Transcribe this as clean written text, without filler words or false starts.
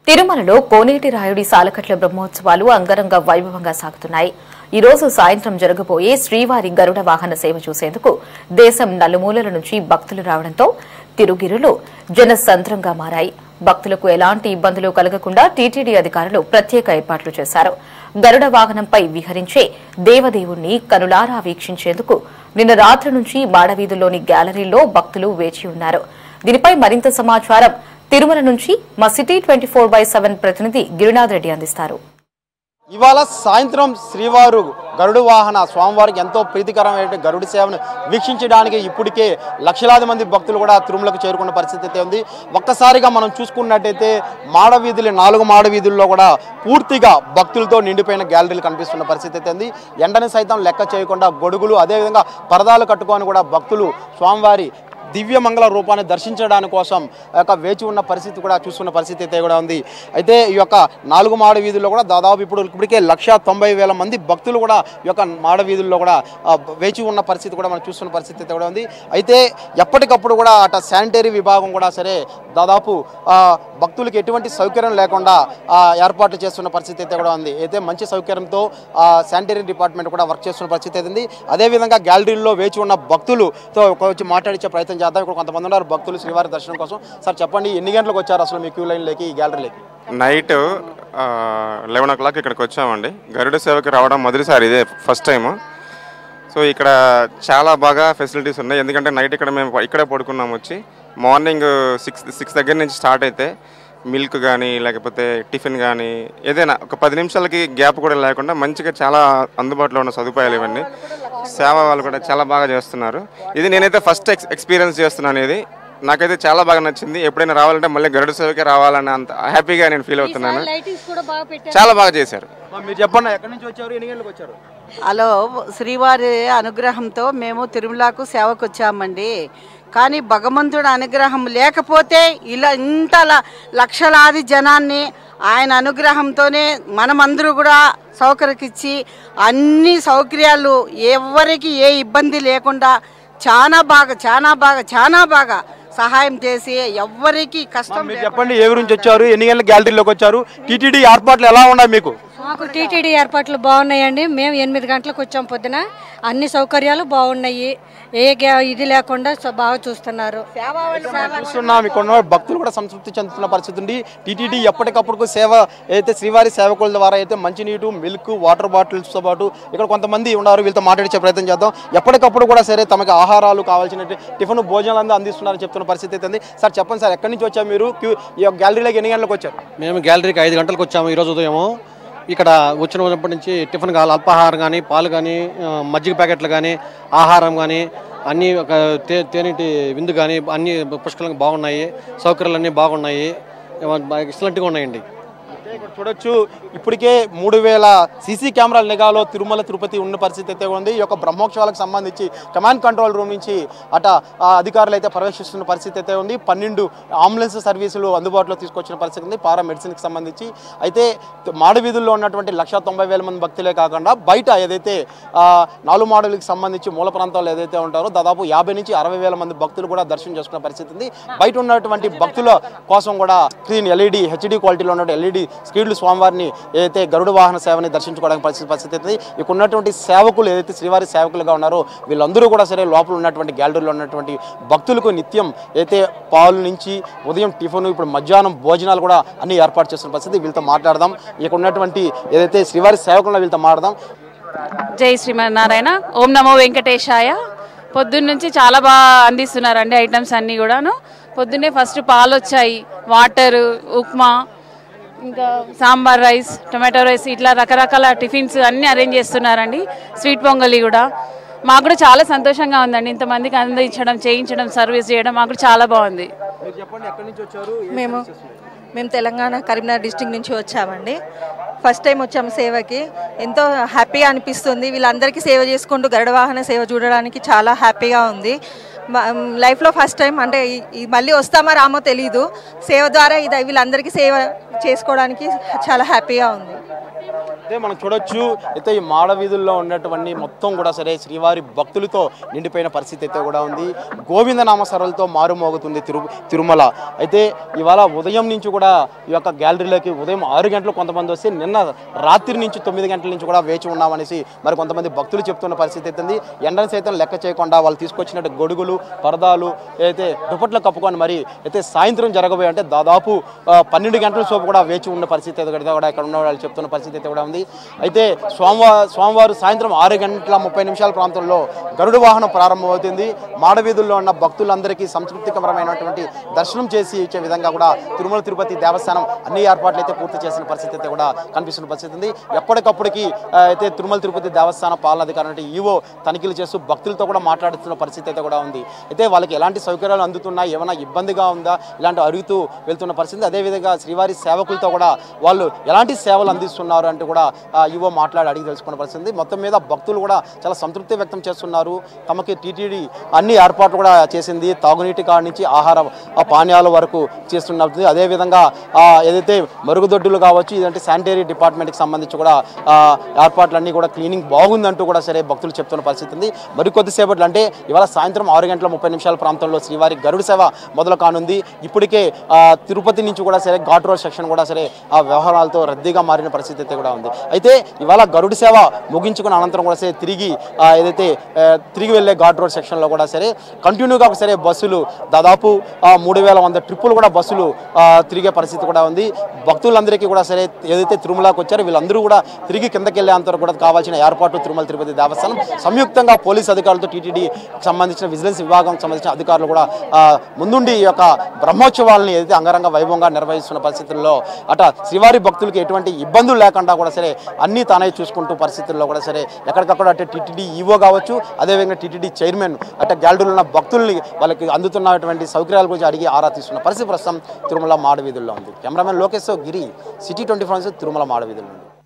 తిరుమలలో కోనేటి రాయుడి సాలకట్ల బ్రహ్మోత్సవాలు అంగరంగ వైభవంగా సాగుతున్నాయి. ఈ రోజు సాయంత్రం జరగబోయే శ్రీవారి గరుడ వాహన సేవ చూసేందుకు దేశం నలుమూలల నుంచి భక్తులు రావడంతో తిరుగిరులు జనసంద్రంగా మారాయి. భక్తులకు ఎలాంటి ఇబ్బందులు కలగకుండా టీటీడీ అధికారులు ప్రత్యేక ఏర్పాట్లు చేశారు. గరుడ వాహనంపై విహరించే దేవదేవుణ్ణి కనులారా వీక్షించేందుకు నిన్న రాత్రి నుంచి మాడవీధుల్లోని గ్యాలరీల్లో భక్తులు వేచి ఉన్నారు. దీనిపై మరింత సమాచారం తిరుమల నుంచి మా సిటీ 24/7 ప్రతినిధి గిరినాథ్ రెడ్డి అందిస్తారు. ఇవాళ సాయంత్రం శ్రీవారు గరుడు వాహన స్వామివారికి ఎంతో ప్రీతికరమైన గరుడు సేవను వీక్షించడానికి ఇప్పటికే లక్షలాది మంది భక్తులు కూడా తిరుమలకు చేరుకున్న పరిస్థితి అయితే ఉంది. ఒక్కసారిగా మనం చూసుకున్నట్టయితే మాడవీధులు 4 మాడవీధుల్లో కూడా పూర్తిగా భక్తులతో నిండిపోయిన గ్యాలరీలు కనిపిస్తున్న పరిస్థితి అయితే ఉంది. ఎండని సైతం లెక్క చేయకుండా గొడుగులు అదేవిధంగా పరదాలు కట్టుకొని కూడా భక్తులు స్వామివారి దివ్యమంగళ రూపాన్ని దర్శించడానికి కోసం వేచి ఉన్న పరిస్థితి కూడా చూస్తున్న పరిస్థితి అయితే కూడా ఉంది. అయితే ఈ యొక్క 4 మాడ వీధుల్లో కూడా దాదాపు ఇప్పటికే 190,000 మంది భక్తులు కూడా ఈ యొక్క మాడ వీధుల్లో కూడా వేచి ఉన్న పరిస్థితి కూడా మనం చూస్తున్న పరిస్థితి అయితే కూడా ఉంది. అయితే ఎప్పటికప్పుడు కూడా అట శానిటరీ విభాగం కూడా సరే దాదాపు భక్తులకు ఎటువంటి సౌకర్యం లేకుండా ఏర్పాట్లు చేస్తున్న పరిస్థితి అయితే కూడా ఉంది. అయితే మంచి సౌకర్యంతో శానిటరీ డిపార్ట్మెంట్ కూడా వర్క్ చేస్తున్న పరిస్థితి అయితే ఉంది. అదేవిధంగా గ్యాలరీల్లో వేచి ఉన్న భక్తులతో వచ్చి మాట్లాడించే ప్రయత్నం చేద్దాం. ఇక్కడ కొంతమంది ఉన్నారు భక్తులు శ్రీవారి దర్శనం కోసం. సార్ చెప్పండి, ఎన్ని గంటలకు వచ్చారు అసలు మీ క్యూ లైన్లోకి ఈ గ్యాలరీలోకి? నైట్ 11 o'clock ఇక్కడికి వచ్చామండి. గరుడ సేవకి రావడం మొదటిసారి, ఇదే ఫస్ట్ టైము. సో ఇక్కడ చాలా బాగా ఫెసిలిటీస్ ఉన్నాయి. ఎందుకంటే నైట్ మేము ఇక్కడే పడుకున్నాము. వచ్చి మార్నింగ్ 6 దగ్గర నుంచి స్టార్ట్ అయితే మిల్క్ కానీ లేకపోతే టిఫిన్ కానీ ఏదైనా ఒక 10 నిమిషాలకి గ్యాప్ కూడా లేకుండా మంచిగా చాలా అందుబాటులో ఉన్న సదుపాయాలు ఇవన్నీ. సేవ వాళ్ళు కూడా చాలా బాగా చేస్తున్నారు. ఇది నేనైతే ఫస్ట్ ఎక్స్పీరియన్స్ చేస్తున్నాను. ఇది నాకైతే చాలా బాగా నచ్చింది. ఎప్పుడైనా రావాలంటే మళ్ళీ గరుడ సేవకే రావాలని అంత హ్యాపీగా నేను ఫీల్ అవుతున్నాను. చాలా బాగా చేశారు. మీరు చెప్పండి, ఎక్కడి నుంచి వచ్చారు, ఎన్ని గంటలకు వచ్చారు? హలో, శ్రీవారి అనుగ్రహంతో మేము తిరుమలకు సేవకు వచ్చామండి. కానీ భగవంతుడి అనుగ్రహం లేకపోతే ఇలా ఇంత లక్షలాది జనాన్ని ఆయన అనుగ్రహంతోనే మనమందరూ కూడా సౌకర్యకిచ్చి అన్ని సౌకర్యాలు ఎవరికి ఏ ఇబ్బంది లేకుండా చాలా బాగా సహాయం చేసి ఎవ్వరికి కష్టం. చెప్పండి, ఏ గురించి వచ్చారు, ఎన్ని గంటల గ్యాలరీలోకి వచ్చారు, టీటీడీ ఏర్పాట్లు ఎలా ఉన్నాయి మీకు? మాకు టీటీడీ ఏర్పాట్లు బాగున్నాయండి. మేము 8 గంటలకు వచ్చాం పొద్దున. అన్ని సౌకర్యాలు బాగున్నాయి. ఏ ఇది లేకుండా బాగా చూస్తున్నారు. ఇక్కడ భక్తులు కూడా సంతృప్తి చెందుతున్న పరిస్థితి ఉంది. టీటీడీ ఎప్పటికప్పుడు సేవ అయితే శ్రీవారి సేవకుల ద్వారా అయితే మంచినీటు, మిల్క్, వాటర్ బాటిల్స్తో పాటు ఇక్కడ కొంతమంది ఉన్నారు. వీళ్ళతో మాట్లాడించే ప్రయత్నం చేద్దాం. ఎప్పటికప్పుడు కూడా సరే తమకు ఆహారాలు కావాల్సిన టిఫిన్ భోజనాలు అందిస్తున్నారని చెప్తున్న పరిస్థితి అయితే ఉంది. సార్ చెప్పండి సార్, ఎక్కడి నుంచి వచ్చారు మీరు? ఈ గ్యాలరీలోకి ఎన్ని గంటలకు వచ్చారు? మేము గ్యాలరీకి 5 గంటలకు వచ్చాము ఈరోజు ఉదయం. ఇక్కడ వచ్చినప్పటి నుంచి టిఫిన్ కానీ, అల్పాహారం కానీ, పాలు కానీ, మజ్జిగ ప్యాకెట్లు కానీ, ఆహారం కానీ అన్నీ తేనీటి విందు కానీ అన్నీ పుష్కలంగా బాగున్నాయి. సౌకర్యాలు అన్నీ బాగున్నాయి, ఎక్సలెంట్గా ఉన్నాయండి. చూడొచ్చు, ఇప్పటికే 3000 సీసీ కెమెరాల నిఘాలో తిరుమల తిరుపతి ఉన్న పరిస్థితి అయితే ఉంది. ఈ యొక్క బ్రహ్మోత్సవాలకు సంబంధించి కమాండ్ కంట్రోల్ రూమ్ నుంచి అధికారులు అయితే పర్యవేక్షిస్తున్న పరిస్థితి అయితే ఉంది. 12 అంబులెన్స్ సర్వీసులు అందుబాటులో తీసుకొచ్చిన పరిస్థితి ఉంది పారా మెడిసిన్కి సంబంధించి. అయితే మాడవీధుల్లో ఉన్నటువంటి 190,000 మంది భక్తులే కాకుండా బయట ఏదైతే 4 మాడవీధులకు సంబంధించి మూల ప్రాంతాల్లో ఏదైతే ఉంటారో దాదాపు 50,000 నుంచి 60,000 మంది భక్తులు కూడా దర్శనం చేసుకున్న పరిస్థితి ఉంది. బయట ఉన్నటువంటి భక్తుల కోసం కూడా స్క్రీన్ LED HD క్వాలిటీలో ఉన్న LED స్క్రీన్లు స్వామివారిని ఏదైతే గరుడ వాహన సేవని దర్శించుకోవడానికి పరిస్థితి ఉంది. ఇక్కడ ఉన్నటువంటి సేవకులు ఏదైతే శ్రీవారి సేవకులుగా ఉన్నారో వీళ్ళందరూ కూడా సరే లోపల ఉన్నటువంటి గ్యాలరీలో ఉన్నటువంటి భక్తులకు నిత్యం అయితే పాలు నుంచి ఉదయం టిఫిన్, ఇప్పుడు మధ్యాహ్నం భోజనాలు కూడా అన్ని ఏర్పాటు చేస్తున్న పరిస్థితి. వీళ్ళతో మాట్లాడదాం. ఇక్కడ ఉన్నటువంటి ఏదైతే శ్రీవారి సేవకులను వీళ్ళతో మాట్లాడదాం. జై శ్రీమన్నారాయణ. ఓం నమో వెంకటేశాయ. పొద్దున్న నుంచి చాలా బాగా అందిస్తున్నారండి ఐటమ్స్ అన్నీ కూడాను. పొద్దున్నే ఫస్ట్ పాలు వచ్చాయి, వాటరు, ఉప్మా, ఇంకా సాంబార్ రైస్, టొమాటో రైస్, ఇట్లా రకరకాల టిఫిన్స్ అన్నీ అరేంజ్ చేస్తున్నారండి. స్వీట్ పొంగలి కూడా మాకు కూడా చాలా సంతోషంగా ఉందండి. ఇంతమందికి అందించడం, చేయించడం, సర్వీస్ చేయడం మాకు చాలా బాగుంది. మేము తెలంగాణ కరీంనగర్ డిస్ట్రిక్ట్ నుంచి వచ్చామండి. ఫస్ట్ టైం వచ్చాము సేవకి. ఎంతో హ్యాపీగా అనిపిస్తుంది. వీళ్ళందరికీ సేవ చేసుకుంటూ గరుడ వాహన సేవ చూడడానికి చాలా హ్యాపీగా ఉంది. లైఫ్లో ఫస్ట్ టైం, అంటే మళ్ళీ వస్తామా రామో తెలీదు. సేవ ద్వారా వీళ్ళందరికీ సేవ చేసుకోవడానికి చాలా హ్యాపీగా ఉంది. అయితే మనం చూడొచ్చు అయితే ఈ మాడ వీధుల్లో ఉన్నటువంటి మొత్తం కూడా సరే శ్రీవారి భక్తులతో నిండిపోయిన పరిస్థితి అయితే కూడా ఉంది. గోవిందనామ సరళతో మారుమోగుతుంది తిరుమల. అయితే ఇవాళ ఉదయం నుంచి కూడా ఈ యొక్క గ్యాలరీలోకి ఉదయం 6 గంటలు కొంతమంది వస్తే నిన్న రాత్రి నుంచి 9 గంటల నుంచి కూడా వేచి ఉన్నామనేసి మరి కొంతమంది భక్తులు చెప్తున్న పరిస్థితి అయితే ఎండను సైతం లెక్క చేయకుండా వాళ్ళు తీసుకొచ్చినట్టు గొడుగులు పరదాలు అయితే దుప్పట్లు కప్పుకొని మరి అయితే సాయంత్రం జరగబోయే అంటే దాదాపు 12 గంటల సేపు కూడా వేచి ఉన్న పరిస్థితి అయితే కూడా ఇక్కడ ఉన్న వాళ్ళు చెప్తున్న పరిస్థితి అయితే కూడా ఉంది. అయితే సోమవారం సాయంత్రం 6:30 ప్రాంతంలో గరుడ వాహనం ప్రారంభమవుతుంది. మాడవీధుల్లో ఉన్న భక్తులందరికీ సంతృప్తికరమైనటువంటి దర్శనం చేసి ఇచ్చే విధంగా కూడా తిరుమల తిరుపతి దేవస్థానం అన్ని ఏర్పాట్లు అయితే పూర్తి చేసిన పరిస్థితి అయితే కూడా కనిపిస్తున్న పరిస్థితి ఉంది. ఎప్పటికప్పటికి అయితే తిరుమల తిరుపతి దేవస్థానం పాలనాధికారి ఈవో తనిఖీలు చేస్తూ భక్తులతో కూడా మాట్లాడుతున్న పరిస్థితి అయితే కూడా ఉంది. అయితే వాళ్ళకి ఎలాంటి సౌకర్యాలు అందుతున్నాయి, ఏమైనా ఇబ్బందిగా ఉందా, ఇలాంటి అడుగుతూ వెళ్తున్న పరిస్థితి. అదేవిధంగా శ్రీవారి సేవకులతో కూడా వాళ్ళు ఎలాంటి సేవలు అందిస్తున్నారు అంటే కూడా ఈవో మాట్లాడి అడిగి తెలుసుకున్న పరిస్థితి. మొత్తం మీద భక్తులు కూడా చాలా సంతృప్తి వ్యక్తం చేస్తున్నారు. తమకి టీటీడీ అన్ని ఏర్పాట్లు కూడా చేసింది. తాగునీటి కాడి నుంచి ఆహార పానీయాల వరకు చేస్తున్నది. అదేవిధంగా ఏదైతే మరుగుదొడ్డులు కావచ్చు, ఇదంటే శానిటరీ డిపార్ట్మెంట్కి సంబంధించి కూడా ఏర్పాట్లన్నీ కూడా క్లీనింగ్ బాగుందంటూ కూడా సరే భక్తులు చెప్తున్న పరిస్థితి ఉంది. మరికొద్దిసేపట్లో అంటే ఇవాళ సాయంత్రం 6:30 ప్రాంతంలో శ్రీవారి గరుడ సేవ మొదలు కానుంది. ఇప్పటికే తిరుపతి నుంచి కూడా సరే ఘాట్ రోడ్ సెక్షన్ కూడా సరే ఆ వ్యవహారాలతో రద్దీగా మారిన పరిస్థితి అయితే కూడా ఉంది. అయితే ఇవాళ గరుడ సేవ ముగించుకున్న అనంతరం కూడా సరే తిరిగి వెళ్ళే ఘాట్ రోడ్ సెక్షన్లో కూడా సరే కంటిన్యూగా సరే బస్సులు దాదాపు 3100 ట్రిప్పులు కూడా బస్సులు తిరిగే పరిస్థితి కూడా ఉంది. భక్తులందరికీ కూడా సరే ఏదైతే తిరుమలకు వచ్చారో వీళ్ళందరూ కూడా తిరిగి కిందకి వెళ్ళేంత కూడా కావాల్సిన ఏర్పాటు తిరుమల తిరుపతి దేవస్థానం సంయుక్తంగా పోలీసు అధికారులతో టీటీడీ సంబంధించిన విజిలెన్స్ విభాగం సంబంధించిన అధికారులు కూడా ముందుండి ఈ యొక్క బ్రహ్మోత్సవాలని ఏదైతే అంగరంగ వైభవంగా నిర్వహిస్తున్న పరిస్థితుల్లో శ్రీవారి భక్తులకి ఎటువంటి ఇబ్బందులు లేకుండా కూడా సరే అన్నీ తానే చూసుకుంటూ పరిస్థితుల్లో కూడా సరే ఎక్కడికక్కడ టీటీడీ ఈవో కావచ్చు, అదేవిధంగా టీటీడీ చైర్మన్ గ్యాలరీలో ఉన్న భక్తుల్ని వాళ్ళకి అందుతున్నటువంటి సౌకర్యాల గురించి అడిగి ఆరా తీస్తున్న పరిస్థితి ప్రస్తుతం తిరుమల మాడవీధుల్లో ఉంది. కెమెరామెన్ లోకేష్ గిరి, సిటీ 24 తిరుమల మాడవీధుల్లో.